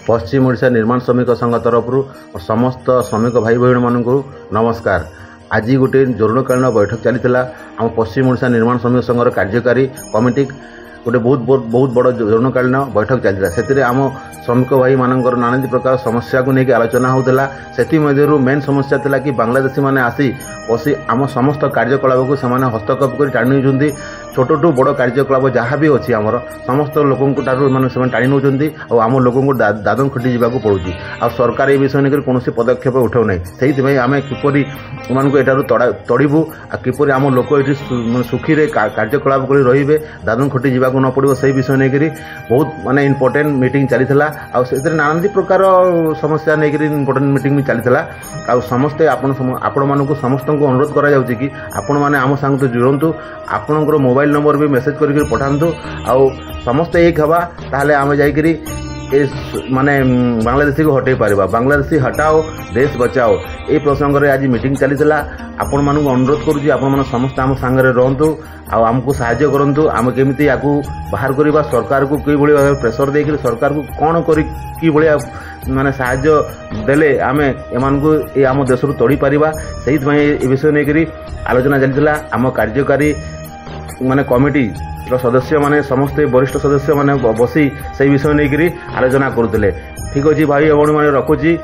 पश्चिम ओडिशा निर्माण श्रमिक संघ तरफ समस्त श्रमिक भाई बहन मान नमस्कार। आज गोटे जरूरकालीन बैठक चली आम पश्चिम ओडिशा निर्माण श्रमिक संघ कार्यकारी कमिटी गोटे बहुत बड़ जरूरकालीन बैठक चलता से आम श्रमिक भाई मानकर नाना प्रकार समस्या को लेकिन आलोचना होता से मेन समस्या था कि बांग्लादेशी मैंने आसी बसी आम समस्त कार्यकलाप को हस्तक्षेप कर टाणी नौकरी छोट टू बड़ कार्यकलाप जहाँ भी अच्छी आमर समस्त लोक मैंने टाणी नौ आम लोक दादन खटी जावाक पड़ुची आ सरकार ये विषय लेकर कौन पदक्षेप उठाऊ ना से आम किपरि एठार तड़बू किपरि आम लोक ये सुखी कार्यकलाप कर रे दादन खटी जावाक न पड़ो से विषय लेकर बहुत माने इम्पोर्टेंट मीटिंग चली नाना प्रकार समस्या लेकर इम्पोर्टेंट मीटिंग भी चली समस्ते आपण मानक समस्त को अनुरोध करा जाउची कि आपण माने आम संग तो जुड़ंतु आपणकर मोबाइल नंबर भी मेसेज करके पठातु आउ समस्ते एक हवा ताहले आम जाइकरी माने बांग्लादेशी को हटै पारिबा। बांग्लादेशी हटाओ देश बचाओ ये प्रसंग रे आज मीटिंग चली आपण मानक अनुरोध करूची आपण माने समस्त आम संगे रहंतु आ आमको सहायता करंतु आम केमिति याकू बाहर करबा सरकार को कि भली प्रेशर देकर सरकार को कोन करी कि भली माने सहायता देले आमे एमान को ए आम देश रु तोड़ी पारिबा सेहि विषय लेकर आलोचना चली आम कार्यकारी माने कमिटी सदस्य माने समस्त वरिष्ठ सदस्य माने बसी से विषय लेकर आलोचना करुले। ठीक अच्छे भाई भौणी मैंने रखुची।